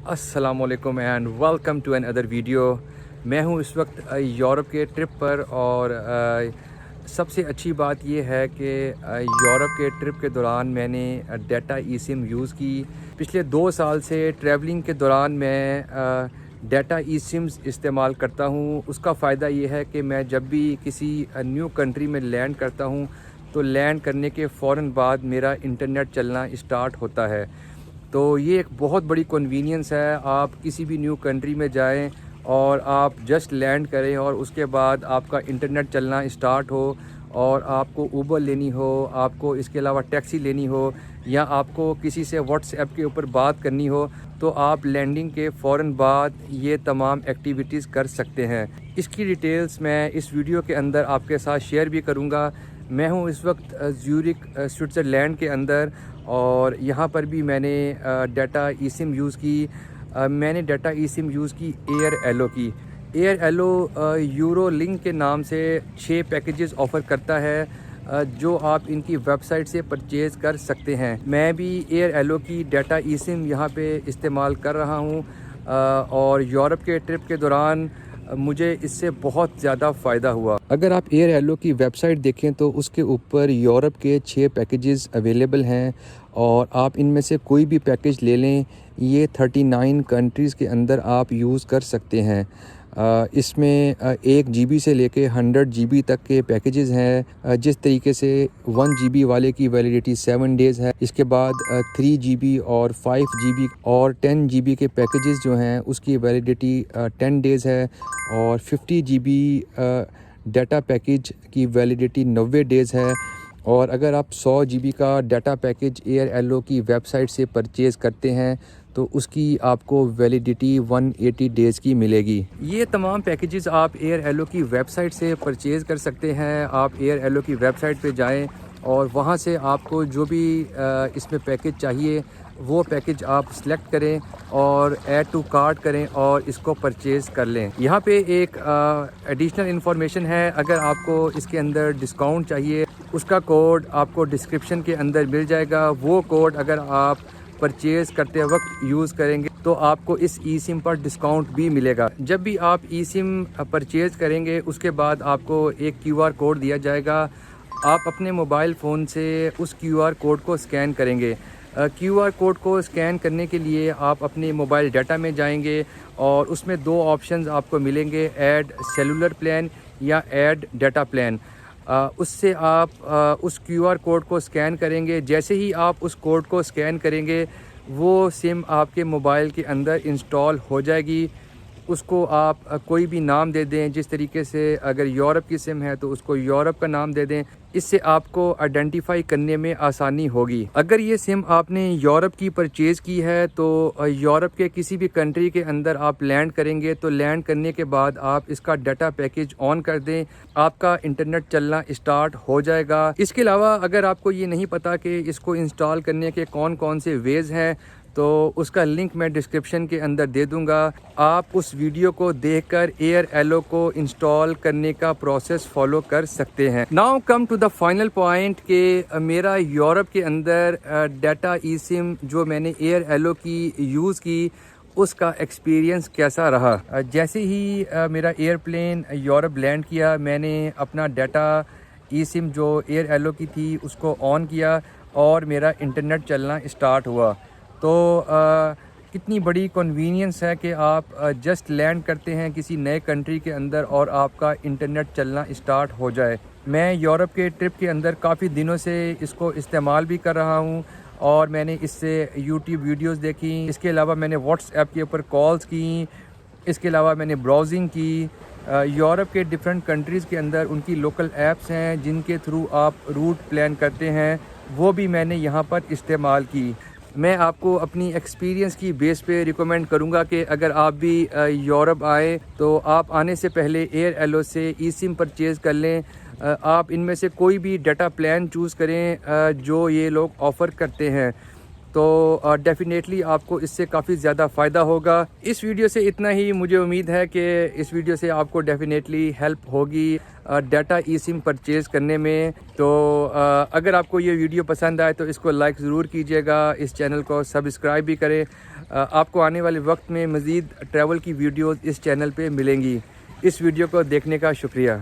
السلام علیکم and welcome to another video. میں ہوں اس وقت یورپ کے ٹرپ پر اور سب سے اچھی بات یہ ہے کہ یورپ کے ٹرپ کے دوران میں نے ڈیٹا ای سم یوز کی. پچھلے 2 سال سے ٹریولنگ کے دوران میں ڈیٹا ای سمز استعمال کرتا ہوں. اس کا فائدہ یہ ہے کہ میں جب بھی کسی نیو کنٹری میں لینڈ کرتا ہوں تو لینڈ کرنے کے فوراً بعد میرا انٹرنیٹ چلنا اسٹارٹ ہوتا ہے. تو یہ ایک بہت بڑی کنوینئنس ہے. آپ کسی بھی نیو کنٹری میں جائیں اور آپ جسٹ لینڈ کریں اور اس کے بعد آپ کا انٹرنیٹ چلنا اسٹارٹ ہو اور آپ کو اوبر لینی ہو, آپ کو اس کے علاوہ ٹیکسی لینی ہو یا آپ کو کسی سے واٹس ایپ کے اوپر بات کرنی ہو تو آپ لینڈنگ کے فوراً بعد یہ تمام ایکٹیویٹیز کر سکتے ہیں. اس کی ڈیٹیلز میں اس ویڈیو کے اندر آپ کے ساتھ شیئر بھی کروں گا. میں ہوں اس وقت زیورک سوئٹزرلینڈ کے اندر اور یہاں پر بھی میں نے ڈیٹا ای سم یوز کی. میں نے ڈیٹا ای سم یوز کی ایئر ایلو کی. ایئر ایلو یورو لنک کے نام سے 6 پیکیجز آفر کرتا ہے جو آپ ان کی ویب سائٹ سے پرچیز کر سکتے ہیں. میں بھی ایئر ایلو کی ڈیٹا ای سم یہاں پہ استعمال کر رہا ہوں اور یورپ کے ٹرپ کے دوران مجھے اس سے بہت زیادہ فائدہ ہوا. اگر آپ ایئر ایلو کی ویب سائٹ دیکھیں تو اس کے اوپر یورپ کے 6 پیکیجز اویلیبل ہیں اور آپ ان میں سے کوئی بھی پیکیج لے لیں. یہ 39 کنٹریز کے اندر آپ یوز کر سکتے ہیں. اس میں 1 جی بی سے لے کے 100 جی بی تک کے پیکیجز ہیں. جس طریقے سے 1 جی بی والے کی ویلیڈیٹی 7 ڈیز ہے. اس کے بعد 3 جی بی اور 5 جی بی اور 10 جی بی کے پیکیجز جو ہیں اس کی ویلیڈیٹی 10 ڈیز ہے اور 50 جی بی ڈیٹا پیکیج کی ویلیڈیٹی 90 ڈیز ہے. اور اگر آپ 100 جی بی کا ڈیٹا پیکیج ایئر ایلو کی ویب سائٹ سے پرچیز کرتے ہیں تو اس کی آپ کو ویلیڈیٹی 180 ڈیز کی ملے گی. یہ تمام پیکیجز آپ ایئر ایلو کی ویب سائٹ سے پرچیز کر سکتے ہیں. آپ ایئر ایلو کی ویب سائٹ پہ جائیں اور وہاں سے آپ کو جو بھی اس میں پیکیج چاہیے وہ پیکیج آپ سلیکٹ کریں اور ایڈ ٹو کارٹ کریں اور اس کو پرچیز کر لیں. یہاں پہ ایک ایڈیشنل انفارمیشن ہے. اگر آپ کو اس کے اندر ڈسکاؤنٹ چاہیے اس کا کوڈ آپ کو ڈسکرپشن کے اندر مل جائے گا. وہ کوڈ اگر آپ پرچیز کرتے وقت یوز کریں گے تو آپ کو اس ای سم پر ڈسکاؤنٹ بھی ملے گا. جب بھی آپ ای سم پرچیز کریں گے اس کے بعد آپ کو ایک کیو آر کوڈ دیا جائے گا. آپ اپنے موبائل فون سے اس کیو آر کوڈ کو اسکین کریں گے. کیو آر کوڈ کو اسکین کرنے کے لیے آپ اپنے موبائل ڈیٹا میں جائیں گے اور اس میں 2 آپشنز آپ کو ملیں گے, ایڈ سیلولر پلان یا ایڈ ڈیٹا پلان. اس سے آپ اس کیو آر کوڈ کو اسکین کریں گے. جیسے ہی آپ اس کوڈ کو اسکین کریں گے وہ سم آپ کے موبائل کے اندر انسٹال ہو جائے گی. اس کو آپ کوئی بھی نام دے دیں. جس طریقے سے اگر یورپ کی سم ہے تو اس کو یورپ کا نام دے دیں. اس سے آپ کو آئیڈینٹیفائی کرنے میں آسانی ہوگی. اگر یہ سم آپ نے یورپ کی پرچیز کی ہے تو یورپ کے کسی بھی کنٹری کے اندر آپ لینڈ کریں گے تو لینڈ کرنے کے بعد آپ اس کا ڈیٹا پیکیج آن کر دیں, آپ کا انٹرنیٹ چلنا اسٹارٹ ہو جائے گا. اس کے علاوہ اگر آپ کو یہ نہیں پتا کہ اس کو انسٹال کرنے کے کون سے ویز ہیں تو اس کا لنک میں ڈسکرپشن کے اندر دے دوں گا. آپ اس ویڈیو کو دیکھ کر ایئر ایلو کو انسٹال کرنے کا پروسیس فالو کر سکتے ہیں. Now come to the final point کہ میرا یورپ کے اندر ڈیٹا ای سم جو میں نے ایئر ایلو کی یوز کی اس کا ایکسپیرینس کیسا رہا. جیسے ہی میرا ایئر پلین یورپ لینڈ کیا میں نے اپنا ڈیٹا ای سم جو ایئر ایلو کی تھی اس کو آن کیا اور میرا انٹرنیٹ چلنا اسٹارٹ ہوا. تو کتنی بڑی کنوینئنس ہے کہ آپ جسٹ لینڈ کرتے ہیں کسی نئے کنٹری کے اندر اور آپ کا انٹرنیٹ چلنا اسٹارٹ ہو جائے. میں یورپ کے ٹرپ کے اندر کافی دنوں سے اس کو استعمال بھی کر رہا ہوں اور میں نے اس سے یوٹیوب ویڈیوز دیکھی. اس کے علاوہ میں نے واٹس ایپ کے اوپر کالز کی. اس کے علاوہ میں نے براؤزنگ کی. یورپ کے ڈفرینٹ کنٹریز کے اندر ان کی لوکل ایپس ہیں جن کے تھرو آپ روٹ پلان کرتے ہیں, وہ بھی میں نے یہاں پر استعمال کی. میں آپ کو اپنی ایکسپیرینس کی بیس پہ ریکمینڈ کروں گا کہ اگر آپ بھی یورپ آئیں تو آپ آنے سے پہلے ایئر ایلو سے ای سم پرچیز کر لیں. آپ ان میں سے کوئی بھی ڈیٹا پلان چوز کریں جو یہ لوگ آفر کرتے ہیں تو ڈیفینیٹلی آپ کو اس سے کافی زیادہ فائدہ ہوگا. اس ویڈیو سے اتنا ہی. مجھے امید ہے کہ اس ویڈیو سے آپ کو ڈیفینیٹلی ہیلپ ہوگی ڈیٹا ای سم پرچیز کرنے میں. تو اگر آپ کو یہ ویڈیو پسند آئے تو اس کو لائک ضرور کیجیے گا. اس چینل کو سبسکرائب بھی کریں. آپ کو آنے والے وقت میں مزید ٹریول کی ویڈیوز اس چینل پہ ملیں گی۔ اس ویڈیو کو دیکھنے کا شکریہ۔